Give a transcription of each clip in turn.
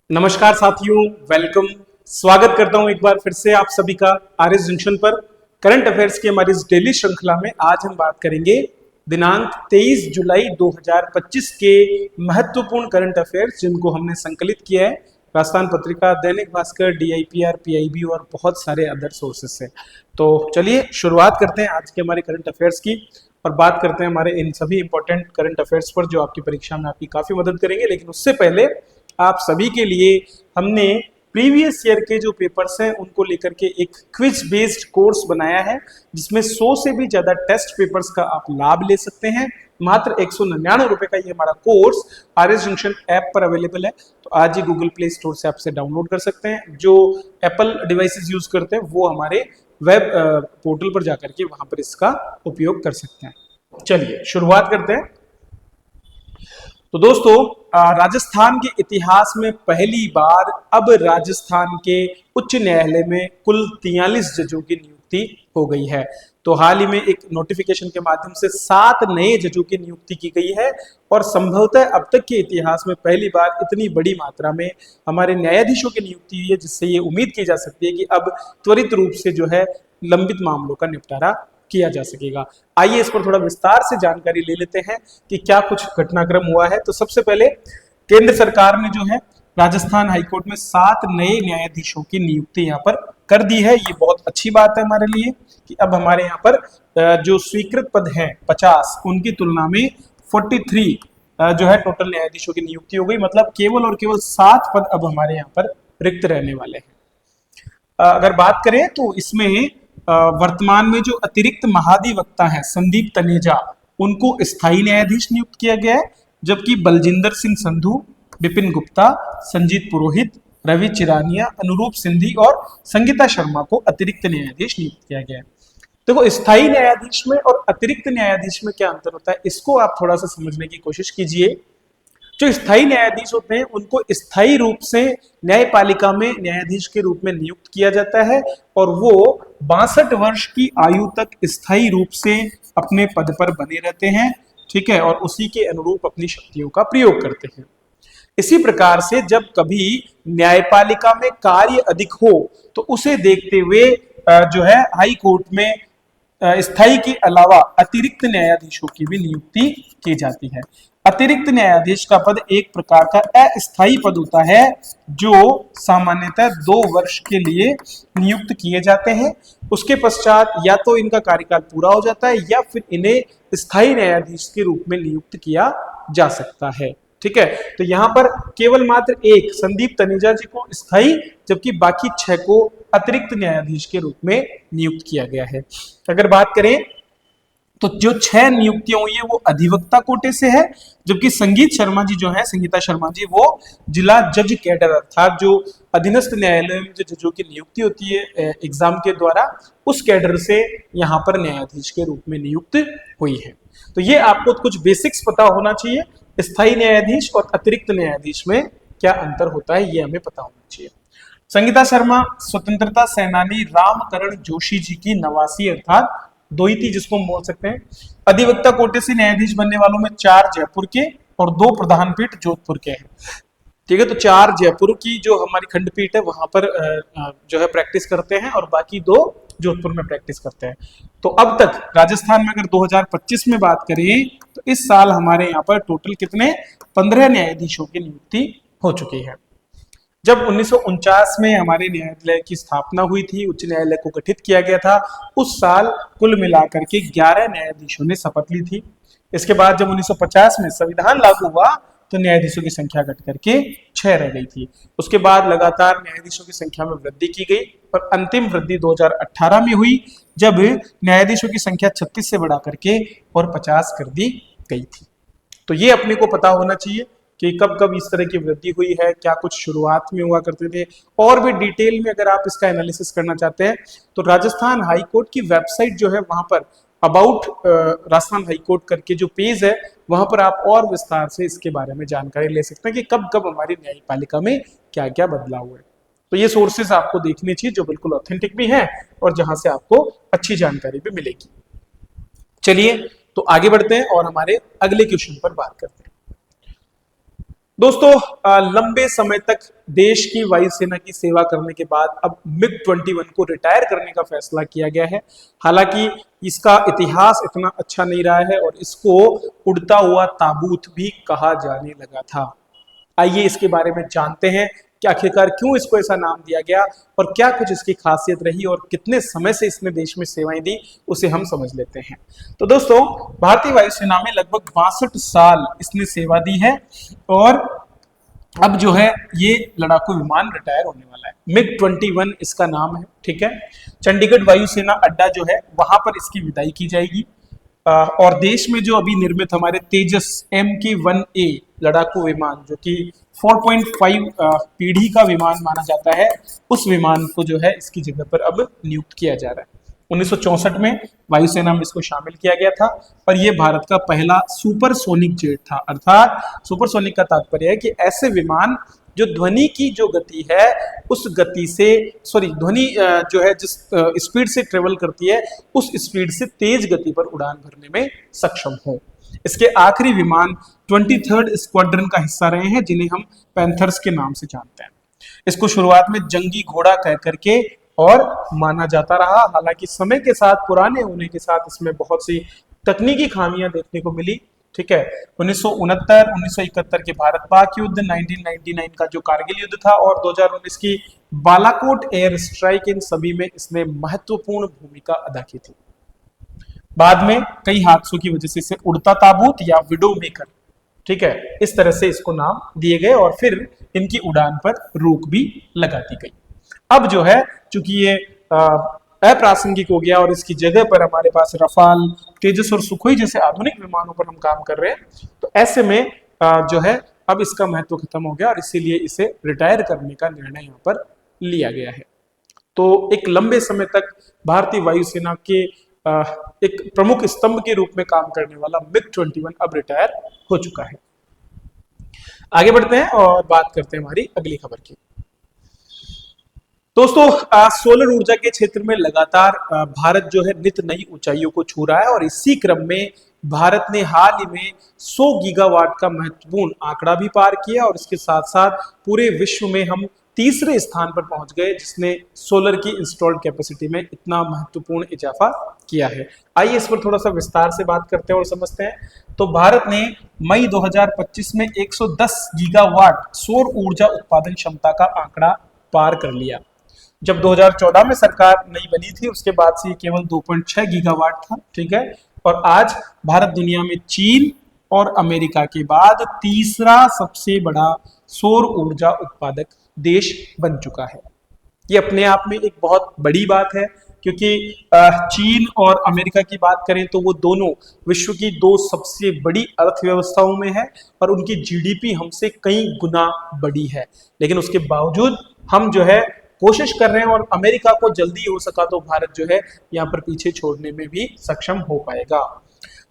नमस्कार साथियों, वेलकम। स्वागत करता हूं एक बार फिर से आप सभी का आरएस जंक्शन पर। करंट अफेयर्स की हमारी इस डेली श्रृंखला में आज हम बात करेंगे दिनांक 23 जुलाई 2025 के महत्वपूर्ण करंट अफेयर्स जिनको हमने संकलित किया है राजस्थान पत्रिका, दैनिक भास्कर, डीआईपीआर, पीआईबी और बहुत सारे अदर सोर्सेस से। तो चलिए शुरुआत करते हैं आज के हमारे करंट अफेयर्स की और बात करते हैं हमारे इन सभी इंपॉर्टेंट करंट अफेयर्स पर जो आपकी परीक्षा में आपकी काफी मदद करेंगे। लेकिन उससे पहले आप सभी के लिए हमने प्रीवियस ईयर के जो पेपर्स हैं उनको लेकर के एक क्विज बेस्ड कोर्स बनाया है जिसमें 100 से भी ज्यादा टेस्ट पेपर्स का आप लाभ ले सकते हैं। मात्र 199 रुपए का ये हमारा कोर्स आरएस जंक्शन ऐप पर अवेलेबल है। तो आज ही गूगल प्ले स्टोर से आपसे डाउनलोड कर सकते हैं। जो एप्पल डिवाइसेस यूज करते हैं वो हमारे वेब पोर्टल पर जाकर के वहां पर इसका उपयोग कर सकते हैं। चलिए शुरुआत करते हैं। तो दोस्तों, राजस्थान के इतिहास में पहली बार अब राजस्थान के उच्च न्यायालय में कुल 43 जजों की नियुक्ति हो गई है। तो हाल ही में एक नोटिफिकेशन के माध्यम से 7 नए जजों की नियुक्ति की गई है और संभवतः अब तक के इतिहास में पहली बार इतनी बड़ी मात्रा में हमारे न्यायाधीशों की नियुक्ति हुई है, जिससे ये उम्मीद की जा सकती है कि अब त्वरित रूप से जो है लंबित मामलों का निपटारा किया जा सकेगा। आइए इस पर थोड़ा विस्तार से जानकारी ले लेते हैं कि क्या कुछ घटनाक्रम हुआ है। तो सबसे पहले केंद्र सरकार ने जो है राजस्थान हाईकोर्ट में 7 नए न्यायाधीशों की नियुक्ति यहाँ पर कर दी है। ये बहुत अच्छी बात है हमारे लिए कि अब हमारे यहाँ पर जो स्वीकृत पद हैं 50, उनकी तुलना में 43 जो है टोटल न्यायाधीशों की नियुक्ति हो गई। मतलब केवल और केवल 7 पद अब हमारे यहाँ पर रिक्त रहने वाले हैं। अगर बात करें तो इसमें वर्तमान में जो अतिरिक्त महाधिवक्ता हैं संदीप तनेजा, उनको स्थायी न्यायाधीश नियुक्त किया गया है, जबकि बलजिंदर सिंह संधू, विपिन गुप्ता, संजीत पुरोहित, रवि चिरानिया, अनुरूप सिंधी और संगीता शर्मा को अतिरिक्त न्यायाधीश नियुक्त किया गया है। देखो, स्थायी न्यायाधीश में और अतिरिक्त न्यायाधीश में क्या अंतर होता है, इसको आप थोड़ा सा समझने की कोशिश कीजिए। जो स्थायी न्यायाधीश होते हैं उनको स्थायी रूप से न्यायपालिका में न्यायाधीश के रूप में नियुक्त किया जाता है और वो 62 वर्ष की आयु तक स्थायी रूप से अपने पद पर बने रहते हैं, ठीक है, और उसी के अनुरूप अपनी शक्तियों का प्रयोग करते हैं। इसी प्रकार से जब कभी न्यायपालिका में कार्य अधिक हो तो उसे देखते हुए जो है हाई कोर्ट में स्थायी के अलावा अतिरिक्त न्यायाधीशों की भी नियुक्ति की जाती है। अतिरिक्त न्यायाधीश का पद एक प्रकार का अस्थायी पद होता है जो सामान्यतः 2 वर्ष के लिए नियुक्त किए जाते हैं। उसके पश्चात या तो इनका कार्यकाल पूरा हो जाता है या फिर इन्हें स्थायी न्यायाधीश के रूप में नियुक्त किया जा सकता है, ठीक है। तो यहाँ पर केवल मात्र एक संदीप तनेजा जी को स्थायी, जबकि बाकी 6 को अतिरिक्त न्यायाधीश के रूप में नियुक्त किया गया है। अगर बात करें तो जो 6 नियुक्तियां हुई है वो अधिवक्ता कोटे से है, जबकि संगीता शर्मा जी वो जिला जज कैडर अर्थात जो अधीनस्थ न्यायालय में जो जजों की नियुक्ति होती है एग्जाम के द्वारा, उस कैडर से यहाँ पर न्यायाधीश के रूप में नियुक्त हुई है। तो ये आपको कुछ बेसिक्स पता होना चाहिए, स्थायी न्यायाधीश और अतिरिक्त न्यायाधीश में क्या अंतर होता है ये हमें पता होना चाहिए। संगीता शर्मा स्वतंत्रता सेनानी रामकरण जोशी जी की नवासी अर्थात दोहिती जिसको हम बोल सकते हैं। अधिवक्ता कोटे से न्यायाधीश बनने वालों में 4 जयपुर के और 2 प्रधान पीठ जोधपुर के हैं, ठीक है। तो 4 जयपुर की जो हमारी खंडपीठ है वहां पर जो है प्रैक्टिस करते हैं और बाकी 2 जोधपुर में प्रैक्टिस करते हैं। तो अब तक राजस्थान में अगर 2025 में बात करें तो इस साल हमारे यहाँ पर टोटल कितने 15 न्यायाधीशों की नियुक्ति हो चुकी है। जब 1949 में हमारे न्यायालय की स्थापना हुई थी, उच्च न्यायालय को गठित किया गया था, उस साल कुल मिलाकर के 11 न्यायाधीशों ने शपथ ली थी। इसके बाद जब 1950 में संविधान लागू हुआ तो न्यायाधीशों की संख्या घट करके 6 रह गई थी। उसके बाद लगातार न्यायाधीशों की संख्या में वृद्धि की गई और अंतिम वृद्धि 2018 में हुई जब न्यायाधीशों की संख्या 36 से बढ़ा करके और 50 कर दी गई थी। तो ये अपने को पता होना चाहिए कि कब कब इस तरह की वृद्धि हुई है, क्या कुछ शुरुआत में हुआ करते थे। और भी डिटेल में अगर आप इसका एनालिसिस करना चाहते हैं तो राजस्थान हाईकोर्ट की वेबसाइट जो है वहां पर अबाउट राजस्थान हाईकोर्ट करके जो पेज है वहां पर आप और विस्तार से इसके बारे में जानकारी ले सकते हैं कि कब कब हमारी न्यायपालिका में क्या क्या बदलाव हुए। तो ये सोर्सेस आपको देखने चाहिए जो बिल्कुल ऑथेंटिक भी हैं और जहां से आपको अच्छी जानकारी भी मिलेगी। चलिए तो आगे बढ़ते हैं और हमारे अगले क्वेश्चन पर बात करते हैं। दोस्तों लंबे समय तक देश की वायुसेना की सेवा करने के बाद अब MiG-21 को रिटायर करने का फैसला किया गया है। हालांकि इसका इतिहास इतना अच्छा नहीं रहा है और इसको उड़ता हुआ ताबूत भी कहा जाने लगा था। आइए इसके बारे में जानते हैं कि आखिरकार क्यों इसको ऐसा नाम दिया गया और क्या कुछ इसकी खासियत रही और कितने समय से इसने देश में सेवाएं दी, उसे हम समझ लेते हैं। तो दोस्तों, भारतीय वायुसेना में लगभग 62 साल इसने सेवा दी है और अब जो है ये लड़ाकू विमान रिटायर होने वाला है। MiG-21 इसका नाम है, ठीक है। चंडीगढ़ वायुसेना अड्डा जो है वहां पर इसकी विदाई की जाएगी और देश में जो अभी निर्मित हमारे तेजस MK-1A लड़ाकू विमान जो कि 4.5 पीढ़ी का विमान माना जाता है, उस विमान को जो है इसकी जगह पर अब नियुक्त किया जा रहा है। 1964 में वायुसेना में इसको शामिल किया गया था और ये भारत का पहला सुपरसोनिक जेट था। अर्थात सुपरसोनिक का तात्पर्य है कि ऐसे विमान जो ध्वनि की जो गति है उस गति से ध्वनि जो है जिस स्पीड से ट्रेवल करती है उस स्पीड से तेज गति पर उड़ान भरने में सक्षम हो। इसके आखिरी विमान 23rd स्क्वाड्रन का हिस्सा रहे हैं, जिन्हें हम पैंथर्स के नाम से जानते हैं। इसको शुरुआत में जंगी घोड़ा कह करके और माना जाता रहा। हालांकि समय के साथ, पुराने होने के साथ इसमें बहुत सी तकनीकी खामियां देखने को मिली, ठीक है। 1969, 1971 के भारत पाक युद्ध, 1999 का जो कारगिल युद्ध था और 2019 की बालाकोट एयर स्ट्राइक, इन सभी में इसने महत्वपूर्ण भूमिका अदा की थी। बाद में कई हादसों की वजह से इसे उड़ता ताबूत या विडो मेकर, ठीक है, इस तरह से इसको नाम दिए गए और फिर इनकी उड़ान पर रोक भी लगा दी गई। अब जो है चूंकि ये अप्रासंगिक हो गया और इसकी जगह पर हमारे पास रफाल, तेजस और सुखोई जैसे आधुनिक विमानों पर हम काम कर रहे हैं, तो ऐसे में जो है अब इसका महत्व खत्म हो गया और इसीलिए इसे रिटायर करने का निर्णय यहाँ पर लिया गया है। तो एक लंबे समय तक भारतीय वायुसेना के एक प्रमुख स्तंभ के रूप में काम करने वाला MiG-21 अब रिटायर हो चुका है। आगे बढ़ते हैं और बात करते हैं हमारी अगली खबर की। दोस्तों, सोलर ऊर्जा के क्षेत्र में लगातार भारत जो है नित नई ऊंचाइयों को छू रहा है और इसी क्रम में भारत ने हाल ही में 100 गीगावाट का महत्वपूर्ण आंकड़ा भी पार किया और इसके साथ साथ पूरे विश्व में हम तीसरे स्थान पर पहुंच गए, जिसने सोलर की इंस्टॉल्ड कैपेसिटी में इतना महत्वपूर्ण इजाफा किया है। आइए इस पर थोड़ा सा विस्तार से बात करते हैं और समझते हैं। तो भारत ने मई 2025 में 110 गीगावाट सौर ऊर्जा उत्पादन क्षमता का आंकड़ा पार कर लिया। जब 2014 में सरकार नई बनी थी उसके बाद से ये केवल 2.6 गीगावाट था, ठीक है। और आज भारत दुनिया में चीन और अमेरिका के बाद तीसरा सबसे बड़ा सौर ऊर्जा उत्पादक देश बन चुका है। ये अपने आप में एक बहुत बड़ी बात है, क्योंकि चीन और अमेरिका की बात करें तो वो दोनों विश्व की दो सबसे बड़ी अर्थव्यवस्थाओं में है और उनकी जीडीपी हमसे कई गुना बड़ी है, लेकिन उसके बावजूद हम जो है कोशिश कर रहे हैं और अमेरिका को जल्दी हो सका तो भारत जो है यहाँ पर पीछे छोड़ने में भी सक्षम हो पाएगा।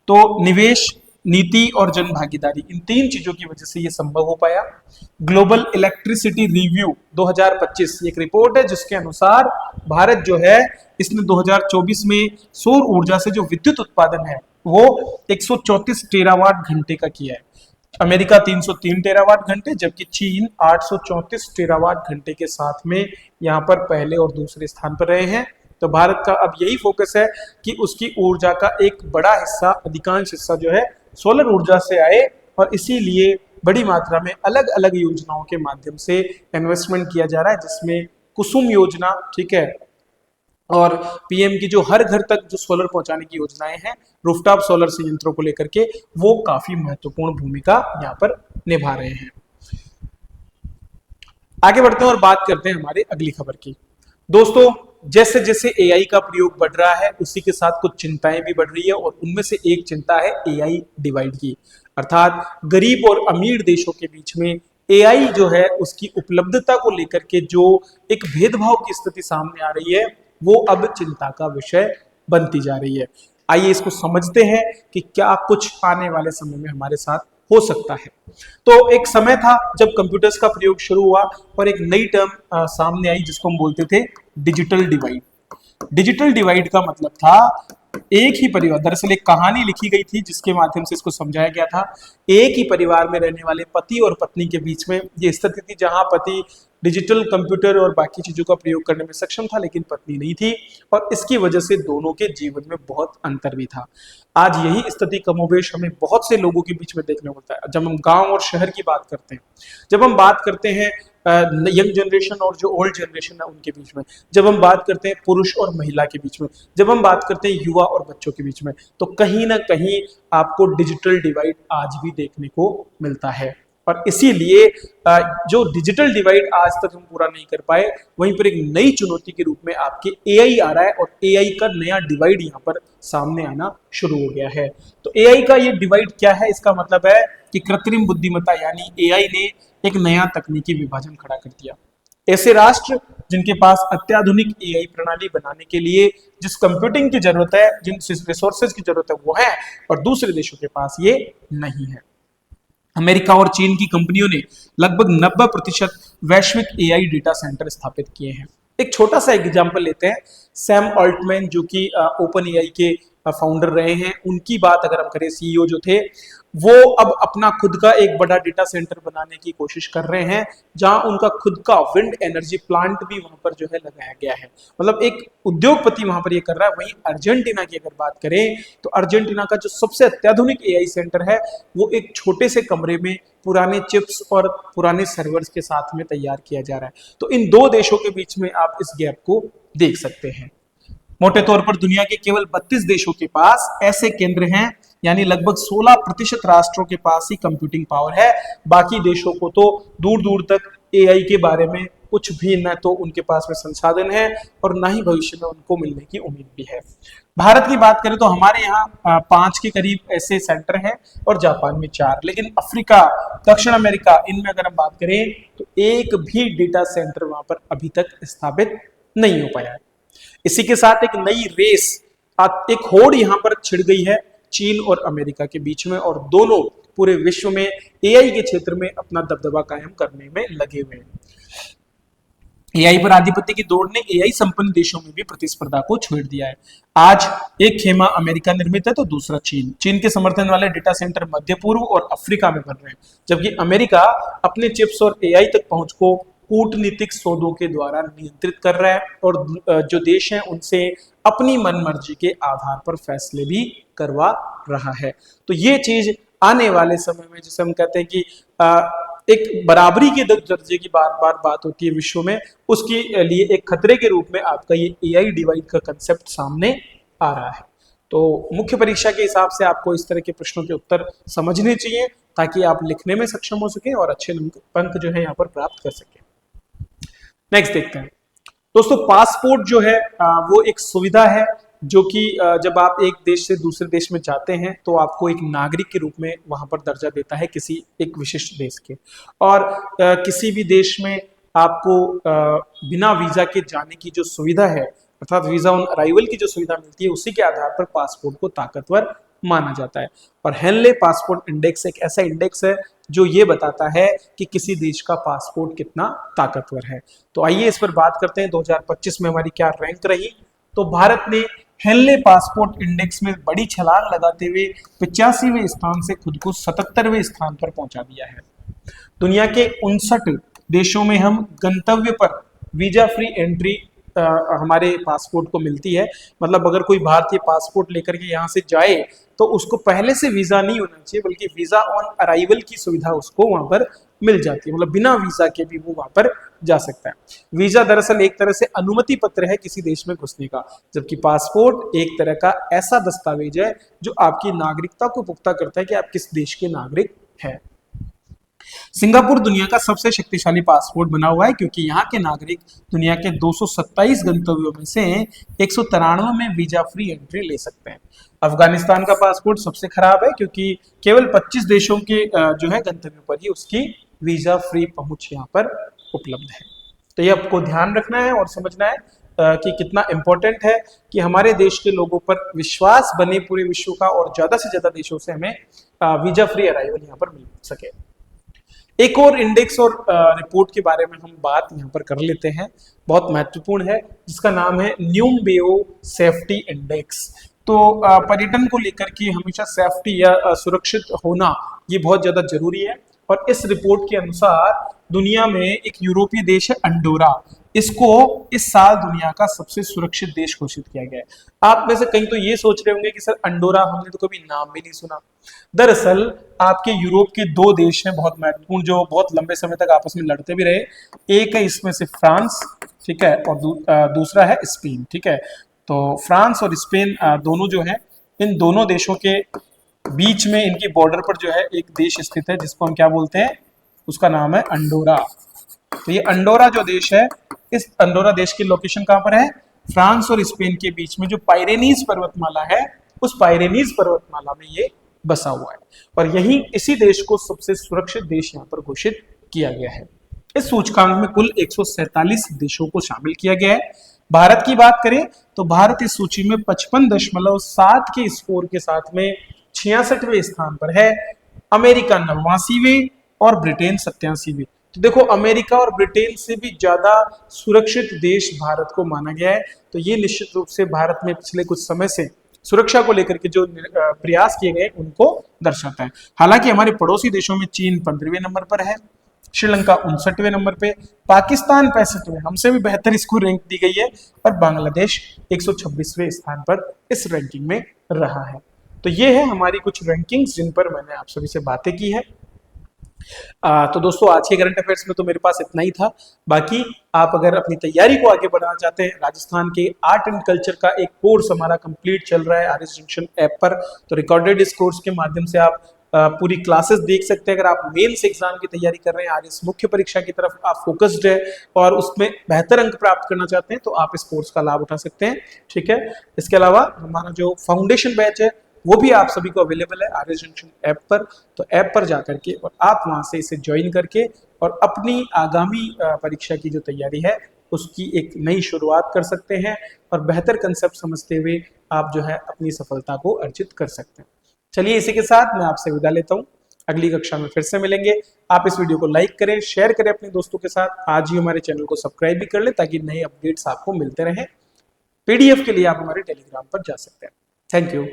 तो निवेश, नीति और जन भागीदारी, इन तीन चीजों की वजह से ये संभव हो पाया। ग्लोबल इलेक्ट्रिसिटी रिव्यू 2025 एक रिपोर्ट है जिसके अनुसार भारत जो है इसने 2024 में सौर ऊर्जा से जो विद्युत उत्पादन है वो 134 टेरावाट घंटे का किया है। अमेरिका 303 टेरावाट घंटे, जबकि चीन 834 टेरावाट घंटे के साथ में यहाँ पर पहले और दूसरे स्थान पर रहे हैं। तो भारत का अब यही फोकस है कि उसकी ऊर्जा का एक बड़ा हिस्सा, अधिकांश हिस्सा जो है सोलर ऊर्जा से आए और इसीलिए बड़ी मात्रा में अलग अलग योजनाओं के माध्यम से इन्वेस्टमेंट किया जा रहा है, जिसमें कुसुम योजना, ठीक है, और पीएम की जो हर घर तक जो सोलर पहुंचाने की योजनाएं हैं रूफटॉप सोलर संयंत्रों को लेकर के, वो काफी महत्वपूर्ण भूमिका यहाँ पर निभा रहे हैं। आगे बढ़ते हैं और बात करते हैं हमारे अगली खबर की। दोस्तों, जैसे जैसे एआई का प्रयोग बढ़ रहा है उसी के साथ कुछ चिंताएं भी बढ़ रही है और उनमें से एक चिंता है एआई डिवाइड की, अर्थात गरीब और अमीर देशों के बीच में एआई जो है उसकी उपलब्धता को लेकर के जो एक भेदभाव की स्थिति सामने आ रही है वो अब चिंता का विषय बनती जा रही है। आइए इसको समझते हैं कि क्या कुछ आने वाले समय में हमारे साथ हो सकता है। तो एक समय था जब कंप्यूटर्स का प्रयोग शुरू हुआ और एक नई टर्म सामने आई जिसको हम बोलते थे डिजिटल डिवाइड। डिजिटल डिवाइड का मतलब था एक ही परिवार, दरअसल एक कहानी लिखी गई थी जिसके माध्यम से इसको समझाया गया था। एक ही परिवार में रहने वाले पति और पत्नी के बीच में ये स्थिति थी जहां पति डिजिटल कंप्यूटर और बाकी चीजों का प्रयोग करने में सक्षम था लेकिन पत्नी नहीं थी, और इसकी वजह से दोनों के जीवन में बहुत अंतर भी था। आज यही स्थिति कमोबेश हमें बहुत से लोगों के बीच में देखने को मिलता है। जब हम गांव और शहर की बात करते हैं, जब हम बात करते हैं यंग जनरेशन और जो ओल्ड जनरेशन है उनके बीच में, जब हम बात करते हैं पुरुष और महिला के बीच में, जब हम बात करते हैं युवा और बच्चों के बीच में, तो कहीं ना कहीं आपको डिजिटल डिवाइड आज भी देखने को मिलता है। और इसीलिए जो डिजिटल डिवाइड आज तक हम पूरा नहीं कर पाए, वहीं पर एक नई चुनौती के रूप में आपके एआई आ रहा है, और एआई का नया डिवाइड यहाँ पर सामने आना शुरू हो गया है। तो एआई का ये डिवाइड क्या है? इसका मतलब है कि कृत्रिम बुद्धिमत्ता यानी एआई ने एक नया तकनीकी विभाजन खड़ा कर दिया। ऐसे राष्ट्र जिनके पास अत्याधुनिक एआई प्रणाली बनाने के लिए जिस कंप्यूटिंग की जरूरत है, जिन रिसोर्सेज की जरूरत है वो है, और दूसरे देशों के पास ये नहीं है। अमेरिका और चीन की कंपनियों ने लगभग 90% वैश्विक एआई डेटा सेंटर स्थापित किए हैं। एक छोटा सा एग्जांपल लेते हैं, सैम ऑल्टमैन जो कि ओपन एआई के फाउंडर रहे हैं, उनकी बात अगर हम करें, सीईओ जो थे, वो अब अपना खुद का एक बड़ा डेटा सेंटर बनाने की कोशिश कर रहे हैं, जहां उनका खुद का विंड एनर्जी प्लांट भी वहां पर जो है लगाया गया है। मतलब एक उद्योगपति वहां पर ये कर रहा है। वहीं अर्जेंटीना की अगर बात करें तो अर्जेंटीना का जो सबसे अत्याधुनिक एआई सेंटर है वो एक छोटे से कमरे में पुराने चिप्स और पुराने सर्वर्स के साथ में तैयार किया जा रहा है। तो इन दो देशों के बीच में आप इस गैप को देख सकते हैं। मोटे तौर पर दुनिया के केवल 32 देशों के पास ऐसे केंद्र हैं, यानी लगभग 16% राष्ट्रों के पास ही कंप्यूटिंग पावर है। बाकी देशों को तो दूर दूर तक एआई के बारे में कुछ भी न तो उनके पास में संसाधन है और ना ही भविष्य में उनको मिलने की उम्मीद भी है। भारत की बात करें तो हमारे यहाँ 5 के करीब ऐसे सेंटर हैं और जापान में 4, लेकिन अफ्रीका, दक्षिण अमेरिका, इनमें अगर हम बात करें तो एक भी डेटा सेंटर वहां पर अभी तक स्थापित नहीं हो पाया है। इसी के साथ एक नई रेस, एक होड़ यहां पर छिड़ गई है चीन और अमेरिका के बीच में, और दोनों पूरे विश्व में एआई के क्षेत्र में अपना दबदबा कायम करने में लगे हुए हैं। एआई पर आधिपत्य की दौड़ ने एआई संपन्न देशों में भी प्रतिस्पर्धा को छेड़ दिया है। आज एक खेमा अमेरिका निर्मित है तो दूसरा चीन के समर्थन वाले डेटा सेंटर मध्य पूर्व और अफ्रीका में बन रहे हैं, जबकि अमेरिका अपने चिप्स और एआई तक पहुंच को कूटनीतिक सौदों के द्वारा नियंत्रित कर रहा है, और जो देश हैं उनसे अपनी मनमर्जी के आधार पर फैसले भी करवा रहा है। तो ये चीज आने वाले समय में, जिसे हम कहते हैं कि एक बराबरी के दर्जे की बार बार बात होती है विश्व में, उसके लिए एक खतरे के रूप में आपका ये एआई डिवाइड का कंसेप्ट सामने आ रहा है। तो मुख्य परीक्षा के हिसाब से आपको इस तरह के प्रश्नों के उत्तर समझने चाहिए ताकि आप लिखने में सक्षम हो सके और अच्छे अंक जो है यहाँ पर प्राप्त कर सके। नेक्स्ट देखते हैं दोस्तों, पासपोर्ट जो है वो एक सुविधा है जो कि जब आप एक देश से दूसरे देश में जाते हैं तो आपको एक नागरिक के रूप में वहां पर दर्जा देता है किसी एक विशिष्ट देश के, और किसी भी देश में आपको बिना वीजा के जाने की जो सुविधा है, अर्थात वीजा ऑन अराइवल की जो सुविधा मिलती है, उसी के आधार पर पासपोर्ट को ताकतवर माना जाता है। और हेनले पासपोर्ट इंडेक्स एक ऐसा इंडेक्स है जो ये बताता है कि किसी देश का पासपोर्ट कितना ताकतवर है। तो आइए इस पर बात करते हैं 2025 में हमारी क्या रैंक रही। तो भारत ने हेनले पासपोर्ट इंडेक्स में बड़ी छलांग लगाते हुए 85वें स्थान से खुद को 77वें स्थान पर पहुंचा दिया है। दुनिया के 59 देशों में हम गंतव्य पर वीजा फ्री एंट्री हमारे पासपोर्ट को मिलती है। मतलब अगर कोई भारतीय पासपोर्ट लेकर के यहाँ से जाए तो उसको पहले से वीजा नहीं होना चाहिए, बल्कि वीजा ऑन अराइवल की सुविधा उसको वहां पर मिल जाती है। मतलब बिना वीजा के भी वो वहां पर जा सकता है। वीजा दरअसल एक तरह से अनुमति पत्र है किसी देश में घुसने का, जबकि पासपोर्ट एक तरह का ऐसा दस्तावेज है जो आपकी नागरिकता को पुख्ता करता है कि आप किस देश के नागरिक हैं। सिंगापुर दुनिया का सबसे शक्तिशाली पासपोर्ट बना हुआ है क्योंकि यहाँ के नागरिक दुनिया के 227 गंतव्यों में से 193 में वीजा फ्री एंट्री ले सकते हैं। अफगानिस्तान का पासपोर्ट सबसे खराब है क्योंकि केवल 25 देशों के जो है गंतव्यों पर ही उसकी वीजा फ्री पहुंच यहाँ पर उपलब्ध है। तो ये आपको ध्यान रखना है और समझना है कि कितना इंपॉर्टेंट है कि हमारे देश के लोगों पर विश्वास बने पूरे विश्व का, और ज्यादा से ज्यादा देशों से हमें वीजा फ्री अराइवल यहाँ पर मिल सके। एक और इंडेक्स और रिपोर्ट के बारे में हम बात यहाँ पर कर लेते हैं, बहुत महत्वपूर्ण है, जिसका नाम है न्यूम्बेओ सेफ्टी इंडेक्स। तो पर्यटन को लेकर के हमेशा सेफ्टी या सुरक्षित होना ये बहुत ज्यादा जरूरी है। और इस रिपोर्ट के अनुसार दुनिया में एक यूरोपीय देश है अंडोरा, इसको इस साल दुनिया का सबसे सुरक्षित देश घोषित किया गया है। आप में से कहीं तो ये सोच रहे होंगे कि सर अंडोरा हमने तो कभी नाम भी नहीं सुना। दरअसल आपके यूरोप के दो देश हैं बहुत महत्वपूर्ण, जो बहुत लंबे समय तक आपस में लड़ते भी रहे। एक है इसमें से फ्रांस, ठीक है, और दूसरा है स्पेन, ठीक है। तो फ्रांस और स्पेन दोनों जो है, इन दोनों देशों के बीच में इनकी बॉर्डर पर जो है एक देश स्थित है जिसको हम क्या बोलते हैं, उसका नाम है अंडोरा। तो ये अंडोरा जो देश है, इस अंडोरा देश की लोकेशन कहां पर है, फ्रांस और स्पेन के बीच में जो पायरेनीज पर्वतमाला है, उस पायरेनीज पर्वतमाला में ये बसा हुआ है। और यही इसी देश को सबसे सुरक्षित देश यहाँ पर घोषित किया गया है। इस सूचकांक में कुल 147 देशों को शामिल किया गया है। भारत की बात करें तो भारत इस सूची में 55.7 के स्कोर के साथ में 66वें स्थान पर है। अमेरिका 89वें और ब्रिटेन 87वें। तो देखो अमेरिका और ब्रिटेन से भी ज्यादा सुरक्षित देश भारत को माना गया है। तो ये निश्चित रूप से भारत में पिछले कुछ समय से सुरक्षा को लेकर के जो प्रयास किए गए उनको दर्शाता है। हालांकि हमारे पड़ोसी देशों में चीन 15वें नंबर पर है, श्रीलंका 59वें नंबर पे, पाकिस्तान 65वें, हमसे भी बेहतर इसको रैंक दी गई है, और बांग्लादेश 126वें स्थान पर इस रैंकिंग में रहा है। तो ये है हमारी कुछ रैंकिंग्स जिन पर मैंने आप सभी से बातें की है। तो दोस्तों आज के करंट अफेयर्स में तो मेरे पास इतना ही था। बाकी आप अगर अपनी तैयारी को आगे बढ़ाना चाहते हैं, राजस्थान के आर्ट एंड कल्चर का एक कोर्स हमारा कंप्लीट चल रहा है आरएस जंक्शन ऐप पर। तो रिकॉर्डेड इस कोर्स के माध्यम से आप पूरी क्लासेस देख सकते हैं। अगर आप मेंस एग्जाम की तैयारी कर रहे हैं, आरएस मुख्य परीक्षा की तरफ आप फोकस्ड है और उसमें बेहतर अंक प्राप्त करना चाहते हैं, तो आप इस कोर्स का लाभ उठा सकते हैं, ठीक है। इसके अलावा हमारा जो फाउंडेशन बैच है वो भी आप सभी को अवेलेबल है आरएस जंक्शन ऐप पर। तो ऐप पर जाकर के और आप वहां से इसे ज्वाइन करके और अपनी आगामी परीक्षा की जो तैयारी है उसकी एक नई शुरुआत कर सकते हैं और बेहतर कंसेप्ट समझते हुए आप जो है अपनी सफलता को अर्जित कर सकते हैं। चलिए इसी के साथ मैं आपसे विदा लेता हूँ, अगली कक्षा में फिर से मिलेंगे। आप इस वीडियो को लाइक करें, शेयर करें अपने दोस्तों के साथ, आज ही हमारे चैनल को सब्सक्राइब भी कर लें ताकि नए अपडेट्स आपको मिलते रहें। पीडीएफ के लिए आप हमारे टेलीग्राम पर जा सकते हैं। Thank you.